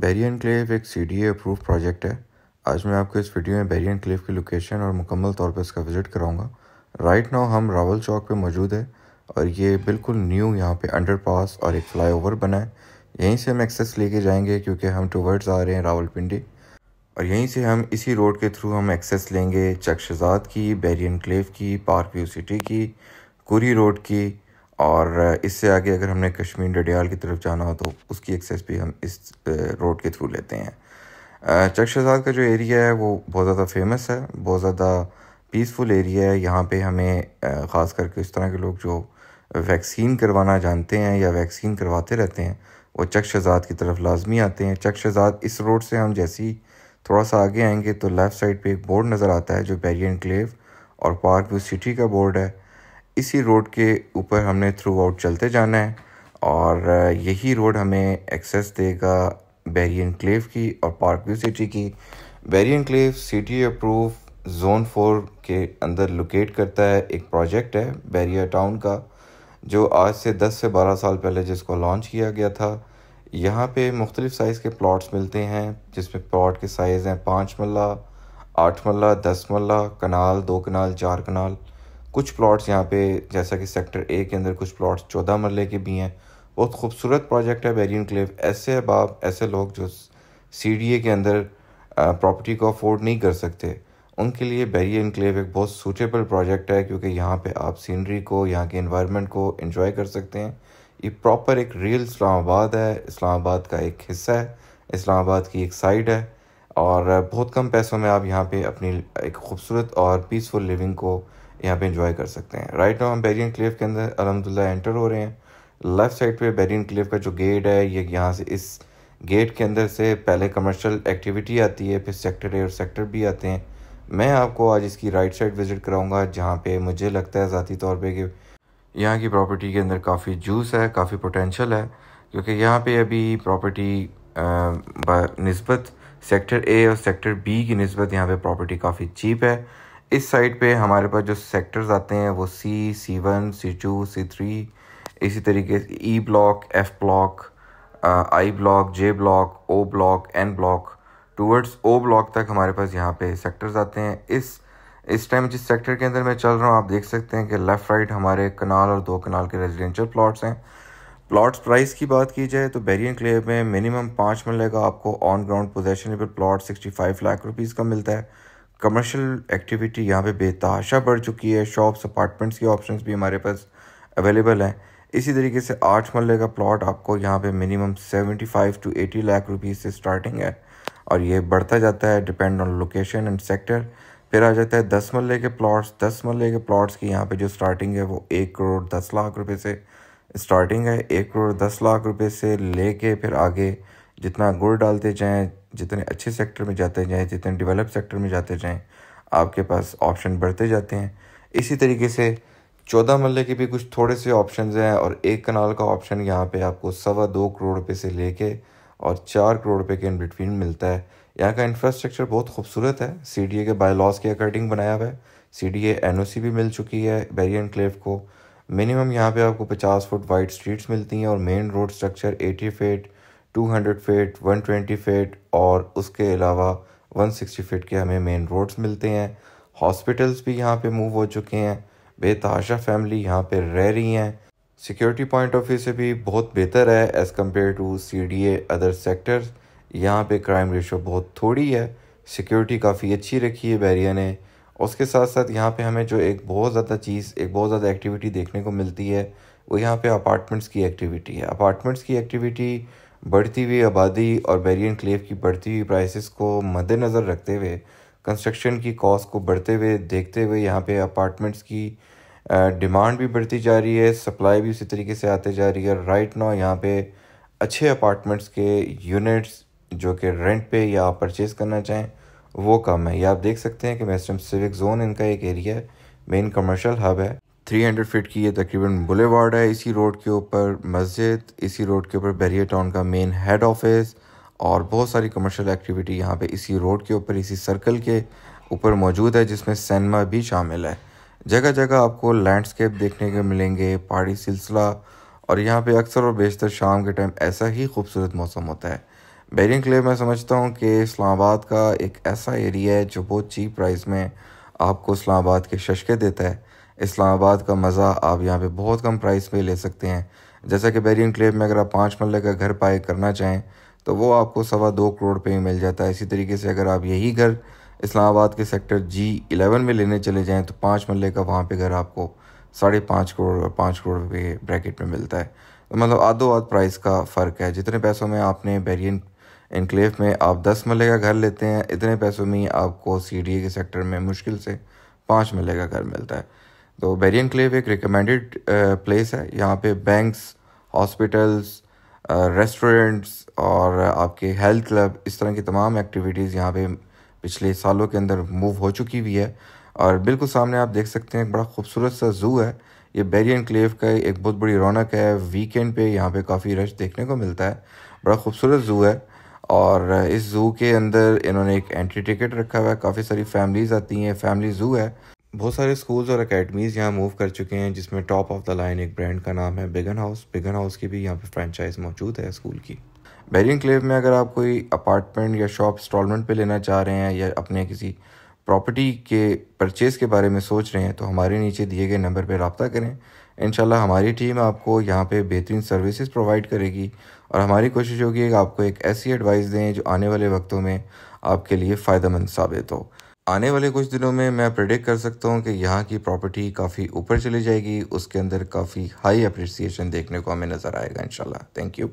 Barrier enclave एक CDA approve project है। आज मैं आपको इस वीडियो में बैरियर एनक्लेव की लोकेशन और मुकम्मल तौर पर इसका विज़िट कराऊंगा। राइट नाउ हम रावल चौक पे मौजूद है और ये बिल्कुल न्यू यहाँ पे अंडरपास और एक फ्लाईओवर बना है। यहीं से हम एक्सेस लेके जाएंगे क्योंकि हम टुवर्ड्स आ रहे हैं रावलपिंडी और यहीं से हम इसी रोड के थ्रू हम एक्सेस लेंगे चक शहजाद की, बैरियर एनक्लेव की, पार्क व्यू सिटी की, कुरी रोड की और इससे आगे अगर हमने कश्मीर डडियाल की तरफ जाना हो तो उसकी एक्सेस भी हम इस रोड के थ्रू लेते हैं। चक शहजाद का जो एरिया है वो बहुत ज़्यादा फेमस है, बहुत ज़्यादा पीसफुल एरिया है। यहाँ पे हमें ख़ास करके इस तरह के लोग जो वैक्सीन करवाना जानते हैं या वैक्सीन करवाते रहते हैं वो चक शहजाद की तरफ लाजमी आते हैं। चक शहजाद इस रोड से हम जैसे ही थोड़ा सा आगे आएंगे तो लेफ़्ट साइड पे एक बोर्ड नज़र आता है जो बैरियर एनक्लेव और पार्क व्यू सिटी का बोर्ड है। इसी रोड के ऊपर हमने थ्रू आउट चलते जाना है और यही रोड हमें एक्सेस देगा बैरियर एनक्लेव की और पार्क व्यू सिटी की। Barrier enclave city approve zone 4 के अंदर लोकेट करता है। एक प्रोजेक्ट है बैरियर टाउन का जो आज से 10 से 12 साल पहले जिसको लॉन्च किया गया था। यहाँ पे मुख्तलिफ़ साइज़ के प्लॉट्स मिलते हैं जिसमें प्लॉट के साइज़ हैं 5 मरला, 8 मरला, 10 मरला, कनाल, 2 कनाल, 4 कनाल। कुछ प्लॉट्स यहाँ पे जैसा कि सेक्टर ए के अंदर कुछ प्लॉट्स 14 मरले के भी हैं। बहुत खूबसूरत प्रोजेक्ट है बैरियर एनक्लेव। ऐसे अहबाब, ऐसे लोग जो CDA के अंदर प्रॉपर्टी को अफोर्ड नहीं कर सकते, उनके लिए बैरियर एनक्लेव एक बहुत सूटेबल प्रोजेक्ट है क्योंकि यहाँ पे आप सीनरी को, यहाँ के एनवायरनमेंट को एंजॉय कर सकते हैं। ये प्रॉपर एक रियल इस्लामाबाद है, इस्लामाबाद का एक हिस्सा है, इस्लामाबाद की एक साइड है और बहुत कम पैसों में आप यहाँ पे अपनी एक खूबसूरत और पीसफुल लिविंग को यहाँ पे एंजॉय कर सकते हैं। राइट नाउ हम बैरियर एनक्लेव के अंदर अल्हम्दुलिल्लाह एंटर हो रहे हैं। लेफ़्ट साइड पे बैरियर एनक्लेव का जो गेट है, ये यहाँ से इस गेट के अंदर से पहले कमर्शियल एक्टिविटी आती है, फिर सेक्टर ए और सेक्टर बी आते हैं। मैं आपको आज इसकी राइट साइड विज़िट कराऊंगा जहाँ पे मुझे लगता है ज़ाती तौर पे कि यहाँ की प्रॉपर्टी के अंदर काफ़ी जूस है, काफ़ी पोटेंशियल है क्योंकि यहाँ पे अभी प्रॉपर्टी निस्बत सेक्टर ए और सेक्टर बी की निस्बत यहाँ पे प्रॉपर्टी काफ़ी चीप है। इस साइड पे हमारे पास जो सेक्टर्स आते हैं वो C1, C2, C3, इसी तरीके से E block, F block, I block, J block, O block, N block, towards O block तक हमारे पास यहाँ पे सेक्टर्स आते हैं। इस टाइम जिस सेक्टर के अंदर मैं चल रहा हूँ आप देख सकते हैं कि लेफ़्ट राइट हमारे कनाल और 2 कनाल के रेजिडेंशियल प्लॉट्स हैं। प्लॉट्स प्राइस की बात की जाए तो बैरियर एनक्लेव में मिनिमम 5 मरले का आपको on ground possessionable plot 65 lakh rupees का मिलता है। कमर्शियल एक्टिविटी यहाँ पे बेतहाशा बढ़ चुकी है। शॉप्स, अपार्टमेंट्स की ऑप्शंस भी हमारे पास अवेलेबल हैं। इसी तरीके से 8 मरले का प्लॉट आपको यहाँ पे मिनिमम 75 to 80 लाख रुपीज़ से स्टार्टिंग है और ये बढ़ता जाता है depend on location and sector. फिर आ जाता है 10 मरले के प्लॉट्स। 10 मरले के प्लॉट्स की यहाँ पे जो स्टार्टिंग है वो 1 करोड़ 10 लाख रुपए से स्टार्टिंग है। 1 करोड़ 10 लाख रुपए से लेके फिर आगे जितना गुड़ डालते जाएं, जितने अच्छे सेक्टर में जाते जाएं, जितने डेवलप सेक्टर में जाते जाएं, आपके पास ऑप्शन बढ़ते जाते हैं। इसी तरीके से 14 मरले के भी कुछ थोड़े से ऑप्शंस हैं और 1 कनाल का ऑप्शन यहाँ पे आपको 2.25 करोड़ रुपये से लेके और 4 करोड़ रुपये के इन बिटवीन मिलता है। यहाँ का इंफ्रास्ट्रक्चर बहुत खूबसूरत है, CDA के बायलॉज के अकॉर्डिंग बनाया हुआ है। CDA NOC भी मिल चुकी है बैरियर एनक्लेव को। मिनिमम यहाँ पे आपको 50 फुट वाइड स्ट्रीट्स मिलती हैं और main road structure 80 feet, 200 feet, 120 feet और उसके अलावा 160 फीट के हमें मेन रोड्स मिलते हैं। हॉस्पिटल्स भी यहाँ पे मूव हो चुके हैं। बेतहाशा फैमिली यहाँ पे रह रही हैं। सिक्योरिटी पॉइंट ऑफ व्यू से भी बहुत बेहतर है as compare to CDA other sectors. यहाँ पे क्राइम रेशो बहुत थोड़ी है, सिक्योरिटी काफ़ी अच्छी रखी है बैरियर ने। उसके साथ साथ यहाँ पे हमें जो एक बहुत ज़्यादा एक्टिविटी देखने को मिलती है वो यहाँ पे अपार्टमेंट्स की एक्टिविटी है। अपार्टमेंट्स की एक्टिविटी, बढ़ती हुई आबादी और बैरियर एनक्लेव की बढ़ती हुई प्राइसेस को मद्देनज़र रखते हुए, कंस्ट्रक्शन की कॉस्ट को बढ़ते हुए देखते हुए यहाँ पे अपार्टमेंट्स की डिमांड भी बढ़ती जा रही है, सप्लाई भी उसी तरीके से आते जा रही है। राइट नाउ यहाँ पे अच्छे अपार्टमेंट्स के यूनिट्स जो कि रेंट पे या आप परचेज़ करना चाहें वो कम है। ये आप देख सकते हैं कि वेस्टर्न सिविक जोन इनका एक एरिया है, मेन कमर्शियल हब है। 300 फीट की ये तकरीबन बुलेवार्ड है। इसी रोड के ऊपर मस्जिद, इसी रोड के ऊपर बैरियर टाउन का मेन हेड ऑफिस और बहुत सारी कमर्शियल एक्टिविटी यहाँ पे इसी रोड के ऊपर, इसी सर्कल के ऊपर मौजूद है जिसमें सिनेमा भी शामिल है। जगह जगह आपको लैंडस्केप देखने को मिलेंगे, पहाड़ी सिलसिला और यहाँ पे अक्सर और बेशतर शाम के टाइम ऐसा ही खूबसूरत मौसम होता है। बैरियन क्लेव मैं समझता हूँ कि इस्लामाबाद का एक ऐसा एरिया है जो बहुत चीप प्राइस में आपको इस्लामाबाद के शशके देता है। इस्लामाबाद का मज़ा आप यहाँ पे बहुत कम प्राइस पे ले सकते हैं। जैसा कि बैरियन क्लेव में अगर आप 5 मरले का घर पाए करना चाहें तो वो आपको 2.25 करोड़ पे ही मिल जाता है। इसी तरीके से अगर आप यही घर इस्लामाबाद के सेक्टर G11 में लेने चले जाएँ तो 5 मरले का वहाँ पर घर आपको 5.5 करोड़ और 5 करोड़ के ब्रैकेट में मिलता है। तो मतलब आधो आध प्राइस का फ़र्क है। जितने पैसों में आपने बैरियन एनक्लेव में आप 10 मरले का घर लेते हैं, इतने पैसों में ही आपको CDA के सेक्टर में मुश्किल से 5 मरले का घर मिलता है। तो बैरियन एनक्लेव एक रिकमेंडेड प्लेस है। यहाँ पे बैंक्स, हॉस्पिटल्स, रेस्टोरेंट्स और आपके हेल्थ क्लब, इस तरह की तमाम एक्टिविटीज़ यहाँ पे पिछले सालों के अंदर मूव हो चुकी हुई है। और बिल्कुल सामने आप देख सकते हैं एक बड़ा खूबसूरत सा ज़ू है। ये बैरियन एनक्लेव का एक बहुत बड़ी रौनक है। वीकेंड पे यहाँ पे काफ़ी रश देखने को मिलता है। बड़ा खूबसूरत ज़ू है और इस ज़ू के अंदर इन्होंने एक एंट्री टिकट रखा हुआ है। काफ़ी सारी फैमिलीज़ आती हैं, फैमिली ज़ू है। बहुत सारे स्कूल्स और एकेडमीज़ यहाँ मूव कर चुके हैं, जिसमें टॉप ऑफ द लाइन एक ब्रांड का नाम है बिगन हाउस। बिगन हाउस की भी यहाँ पे फ्रेंचाइज मौजूद है स्कूल की। बैरियन एनक्लेव में अगर आप कोई अपार्टमेंट या शॉप इंस्टॉलमेंट पे लेना चाह रहे हैं या अपने किसी प्रॉपर्टी के परचेज़ के बारे में सोच रहे हैं तो हमारे नीचे दिए गए नंबर पर रब्ता करें। इंशाल्लाह हमारी टीम आपको यहाँ पे बेहतरीन सर्विसेज प्रोवाइड करेगी और हमारी कोशिश होगी कि आपको एक ऐसी एडवाइस दें जो आने वाले वक्तों में आपके लिए फ़ायदेमंद साबित हो। आने वाले कुछ दिनों में मैं प्रेडिक्ट कर सकता हूँ कि यहाँ की प्रॉपर्टी काफ़ी ऊपर चली जाएगी, उसके अंदर काफ़ी हाई अप्रिसिएशन देखने को हमें नज़र आएगा इंशाल्लाह। Thank you.